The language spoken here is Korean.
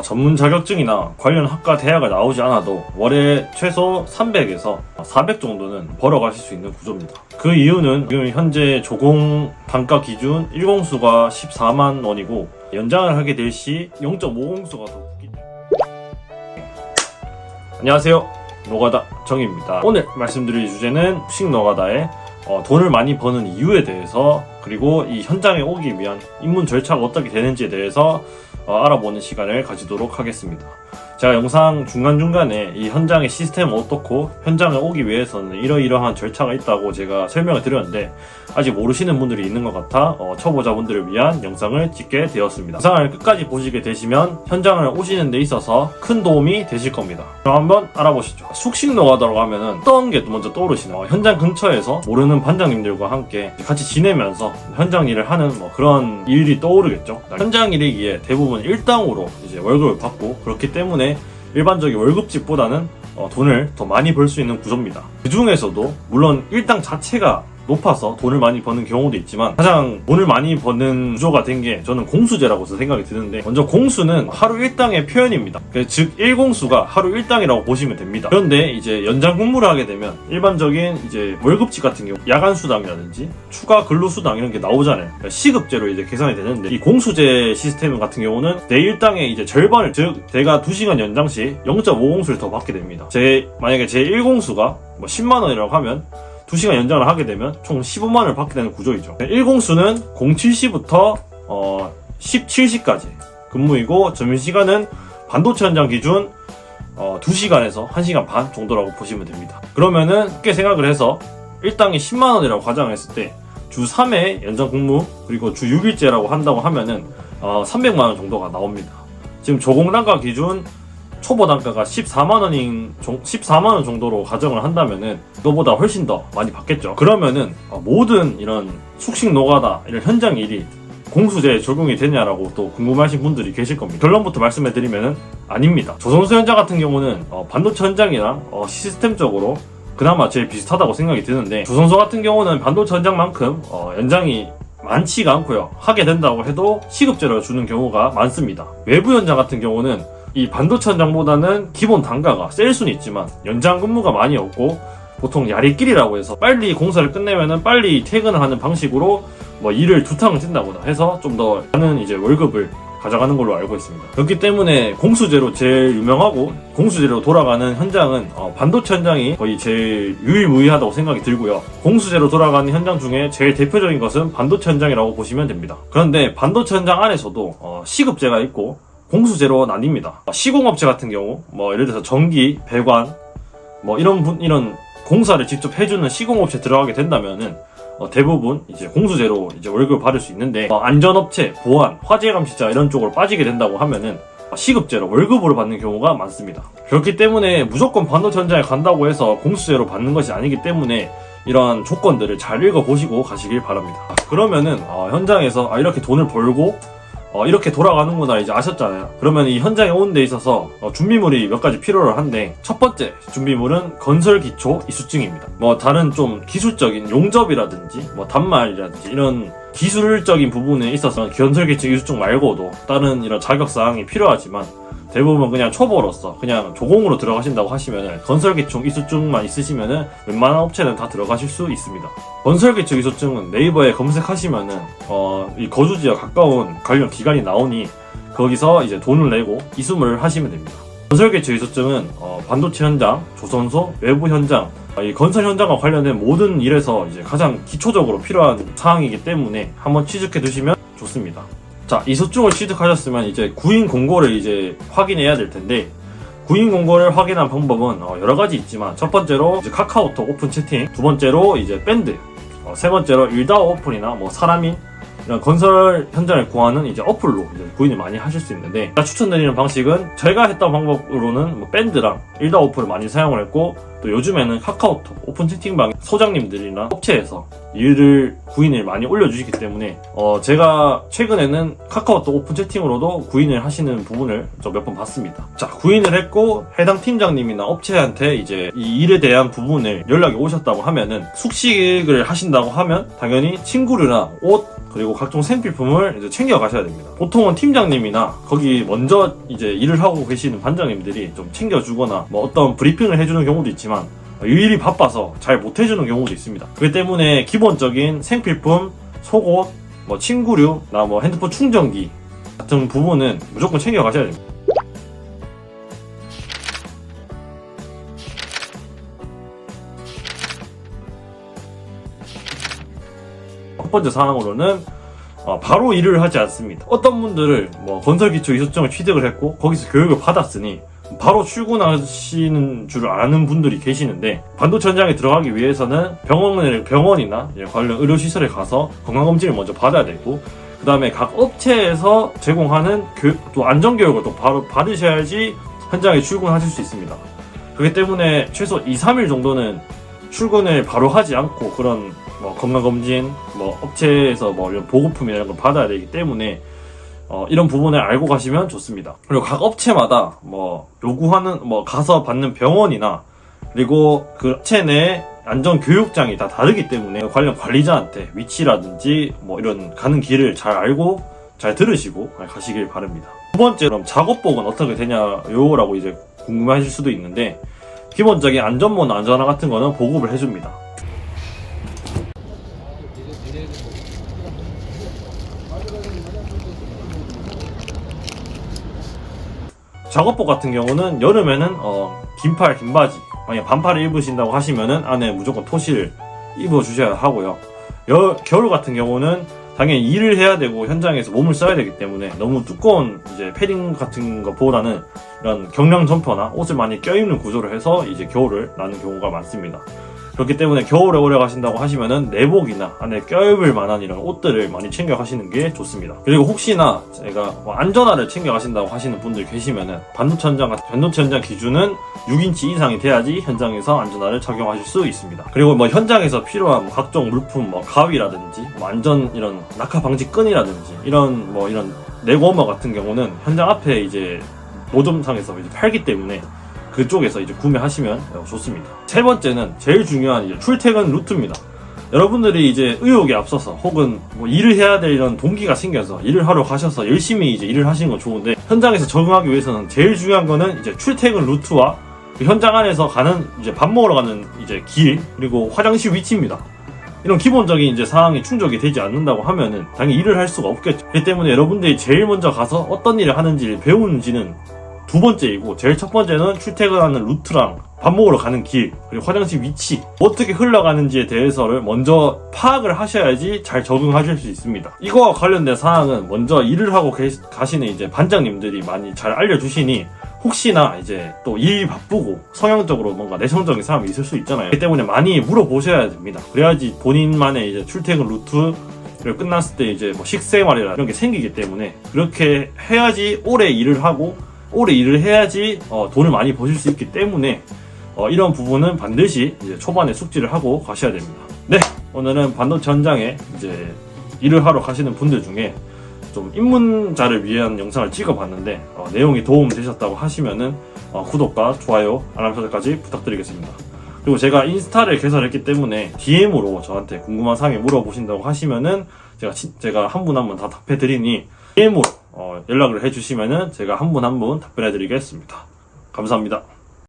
전문 자격증이나 관련 학과 대학을 나오지 않아도 월에 최소 300에서 400 정도는 벌어가실 수 있는 구조입니다. 그 이유는 지금 현재 조공 단가 기준 1공수가 14만 원이고 연장을 하게 될 시 0.5공수가 더 붙기 때문에. 안녕하세요, 노가다 정입니다. 오늘 말씀드릴 주제는 수식 노가다의 돈을 많이 버는 이유에 대해서, 그리고 이 현장에 오기 위한 입문 절차가 어떻게 되는지에 대해서 알아보는 시간을 가지도록 하겠습니다. 제가 영상 중간중간에 이 현장의 시스템은 어떻고 현장에 오기 위해서는 이러이러한 절차가 있다고 제가 설명을 드렸는데 아직 모르시는 분들이 있는 것 같아 초보자분들을 위한 영상을 찍게 되었습니다. 영상을 끝까지 보시게 되시면 현장을 오시는 데 있어서 큰 도움이 되실 겁니다. 그럼 한번 알아보시죠. 숙식 노가다라고 하면은 어떤 게 먼저 떠오르시나요? 현장 근처에서 모르는 반장님들과 함께 같이 지내면서 현장 일을 하는 그런 일이 떠오르겠죠. 현장 일이기에 대부분 일당으로 이제 월급을 받고, 그렇기 때문에 일반적인 월급직보다는 돈을 더 많이 벌 수 있는 구조입니다. 그 중에서도 물론 일당 자체가 높아서 돈을 많이 버는 경우도 있지만 가장 돈을 많이 버는 구조가 된 게 저는 공수제라고 생각이 드는데, 먼저 공수는 하루 일당의 표현입니다. 즉 1공수가 하루 일당이라고 보시면 됩니다. 그런데 이제 연장 근무를 하게 되면 일반적인 이제 월급직 같은 경우 야간 수당이라든지 추가 근로 수당 이런 게 나오잖아요. 그러니까 시급제로 이제 계산이 되는데, 이 공수제 시스템 같은 경우는 내 일당의 이제 절반을, 즉 내가 2시간 연장 시 0.5공수를 더 받게 됩니다. 만약에 제 1공수가 10만 원이라고 하면 2시간 연장을 하게 되면 총 15만 원을 받게 되는 구조이죠. 1공수는 07시부터 17시까지 근무이고, 점심시간은 반도체 현장 기준 2시간에서 1시간 반 정도라고 보시면 됩니다. 그러면은 쉽게 생각을 해서 일당이 10만 원이라고 가정했을 때 주 3회 연장 근무 그리고 주 6일제라고 한다고 하면은 300만 원 정도가 나옵니다. 지금 조공단가 기준 초보 단가가 14만 원 정도로 가정을 한다면은 그거보다 훨씬 더 많이 받겠죠. 그러면은 모든 이런 숙식 노가다 이런 현장 일이 공수제에 적용이 되냐라고 또 궁금하신 분들이 계실 겁니다. 결론부터 말씀해드리면은 아닙니다. 조선소 현장 같은 경우는 반도체 현장이랑 시스템적으로 그나마 제일 비슷하다고 생각이 드는데, 조선소 같은 경우는 반도체 현장만큼 연장이 많지가 않고요. 하게 된다고 해도 시급제로 주는 경우가 많습니다. 외부 현장 같은 경우는 이 반도체 현장보다는 기본 단가가 셀 수는 있지만 연장 근무가 많이 없고, 보통 야리끼리라고 해서 빨리 공사를 끝내면은 빨리 퇴근을 하는 방식으로 일을 2탕을 찐다거나 해서 좀 더 많은 이제 월급을 가져가는 걸로 알고 있습니다. 그렇기 때문에 공수제로 제일 유명하고 공수제로 돌아가는 현장은 반도체 현장이 거의 제일 유일무이하다고 생각이 들고요. 공수제로 돌아가는 현장 중에 제일 대표적인 것은 반도체 현장이라고 보시면 됩니다. 그런데 반도체 현장 안에서도 시급제가 있고 공수제로 나뉩니다. 시공업체 같은 경우 예를 들어서 전기, 배관 이런 공사를 직접 해주는 시공업체 들어가게 된다면은 대부분 이제 공수제로 이제 월급을 받을 수 있는데, 안전업체, 보안, 화재 감시자 이런 쪽으로 빠지게 된다고 하면은 시급제로 월급으로 받는 경우가 많습니다. 그렇기 때문에 무조건 반도체 현장에 간다고 해서 공수제로 받는 것이 아니기 때문에 이러한 조건들을 잘 읽어보시고 가시길 바랍니다. 그러면은 현장에서 이렇게 돈을 벌고 이렇게 돌아가는구나 이제 아셨잖아요. 그러면 이 현장에 오는 데 있어서 준비물이 몇 가지 필요를 한데, 첫 번째 준비물은 건설 기초 이수증입니다. 다른 좀 기술적인 용접이라든지 단말이라든지 이런 기술적인 부분에 있어서 건설 기초 이수증 말고도 다른 이런 자격사항이 필요하지만, 대부분 그냥 초보로서 그냥 조공으로 들어가신다고 하시면은 건설기초 이수증만 있으시면은 웬만한 업체는 다 들어가실 수 있습니다. 건설기초 이수증은 네이버에 검색하시면은 이 거주지와 가까운 관련 기관이 나오니 거기서 이제 돈을 내고 이수를 하시면 됩니다. 건설기초 이수증은 반도체 현장, 조선소, 외부 현장, 이 건설 현장과 관련된 모든 일에서 이제 가장 기초적으로 필요한 사항이기 때문에 한번 취득해 두시면 좋습니다. 자, 이수증을 취득하셨으면 이제 구인 공고를 이제 확인해야 될 텐데, 구인 공고를 확인한 방법은 여러 가지 있지만, 첫 번째로 이제 카카오톡 오픈 채팅, 두 번째로 이제 밴드, 세 번째로 일다오 오픈이나 사람인 이런 건설 현장을 구하는 이제 어플로 이제 구인을 많이 하실 수 있는데, 제가 추천드리는 방식은 제가 했던 방법으로는 밴드랑 일다오 오픈을 많이 사용을 했고, 또 요즘에는 카카오톡 오픈 채팅방 소장님들이나 업체에서 일을 구인을 많이 올려주시기 때문에 제가 최근에는 카카오톡 오픈 채팅으로도 구인을 하시는 부분을 몇 번 봤습니다. 자, 구인을 했고 해당 팀장님이나 업체한테 이제 이 일에 대한 부분을 연락이 오셨다고 하면은 숙식을 하신다고 하면 당연히 친구류나 옷 그리고 각종 생필품을 이제 챙겨 가셔야 됩니다. 보통은 팀장님이나 거기 먼저 이제 일을 하고 계시는 반장님들이 좀 챙겨주거나 뭐 어떤 브리핑을 해주는 경우도 있지만 일이 바빠서 잘 못해주는 경우도 있습니다. 그렇기 때문에 기본적인 생필품, 속옷, 뭐 친구류나 뭐 핸드폰 충전기 같은 부분은 무조건 챙겨 가셔야 됩니다. 첫 번째 사항으로는 바로 일을 하지 않습니다. 어떤 분들을 뭐 건설기초 이소증을 취득을 했고 거기서 교육을 받았으니 바로 출근하시는 줄 아는 분들이 계시는데 반도체 현장에 들어가기 위해서는 병원이나 관련 의료시설에 가서 건강검진을 먼저 받아야 되고 그 다음에 각 업체에서 제공하는 또 안전교육을 또 바로 받으셔야지 현장에 출근하실 수 있습니다. 그렇기 때문에 최소 2-3일 정도는 출근을 바로 하지 않고 그런 뭐 건강검진, 뭐 업체에서 뭐 이런 보고품이나 이런 걸 받아야 되기 때문에 이런 부분을 알고 가시면 좋습니다. 그리고 각 업체마다 뭐 요구하는 뭐 가서 받는 병원이나 그리고 그 업체 내 안전교육장이 다 다르기 때문에 관련 관리자한테 위치라든지 뭐 이런 가는 길을 잘 알고 잘 들으시고 가시길 바랍니다. 두 번째, 그럼 작업복은 어떻게 되냐요? 라고 이제 궁금해하실 수도 있는데 기본적인 안전모나 안전화 같은 거는 보급을 해줍니다. 작업복 같은 경우는 여름에는 긴팔, 긴바지, 만약 반팔을 입으신다고 하시면은 안에 무조건 토시를 입어주셔야 하고요. 겨울 같은 경우는 당연히 일을 해야 되고 현장에서 몸을 써야 되기 때문에 너무 두꺼운 이제 패딩 같은 것보다는 이런 경량 점퍼나 옷을 많이 껴입는 구조를 해서 이제 겨울을 나는 경우가 많습니다. 그렇기 때문에 겨울에 오래 가신다고 하시면은 내복이나 안에 껴입을 만한 이런 옷들을 많이 챙겨 가시는 게 좋습니다. 그리고 혹시나 제가 안전화를 챙겨 가신다고 하시는 분들 계시면은 반도체 현장 기준은 6인치 이상이 돼야지 현장에서 안전화를 착용하실 수 있습니다. 그리고 뭐 현장에서 필요한 뭐 각종 물품, 뭐 가위라든지 뭐 안전 이런 낙하 방지 끈이라든지 이런 내고어머 같은 경우는 현장 앞에 이제 노점상에서 이제 팔기 때문에 그쪽에서 이제 구매하시면 좋습니다. 세 번째는 제일 중요한 이제 출퇴근 루트입니다. 여러분들이 이제 의욕에 앞서서 혹은 뭐 일을 해야 될 이런 동기가 생겨서 일을 하러 가셔서 열심히 이제 일을 하시는 건 좋은데 현장에서 적응하기 위해서는 제일 중요한 거는 이제 출퇴근 루트와 그 현장 안에서 가는 이제 밥 먹으러 가는 이제 길 그리고 화장실 위치입니다. 이런 기본적인 이제 상황이 충족이 되지 않는다고 하면은 당연히 일을 할 수가 없겠죠. 그렇기 때문에 여러분들이 제일 먼저 가서 어떤 일을 하는지를 배우는지는 두 번째이고 제일 첫 번째는 출퇴근하는 루트랑 밥 먹으러 가는 길 그리고 화장실 위치 어떻게 흘러가는지에 대해서를 먼저 파악을 하셔야지 잘 적응하실 수 있습니다. 이거와 관련된 사항은 먼저 일을 하고 가시는 이제 반장님들이 많이 잘 알려주시니 혹시나 이제 또 일 바쁘고 성향적으로 뭔가 내성적인 사람이 있을 수 있잖아요. 그렇기 때문에 많이 물어보셔야 됩니다. 그래야지 본인만의 이제 출퇴근 루트 그리고 끝났을 때 이제 뭐 식생활이나 이런 게 생기기 때문에 그렇게 해야지 오래 일을 하고 오래 일을 해야지 돈을 많이 버실 수 있기 때문에 이런 부분은 반드시 이제 초반에 숙지를 하고 가셔야 됩니다. 네, 오늘은 반도체 현장에 이제 일을 하러 가시는 분들 중에 좀 입문자를 위한 영상을 찍어봤는데 내용이 도움 되셨다고 하시면은 구독과 좋아요, 알람 설정까지 부탁드리겠습니다. 그리고 제가 인스타를 개설했기 때문에 DM으로 저한테 궁금한 사항이 물어보신다고 하시면은 제가 한 분 한 분 다 답해드리니 DM으로 연락을 해주시면은 제가 한 분 한 분 답변해드리겠습니다. 감사합니다.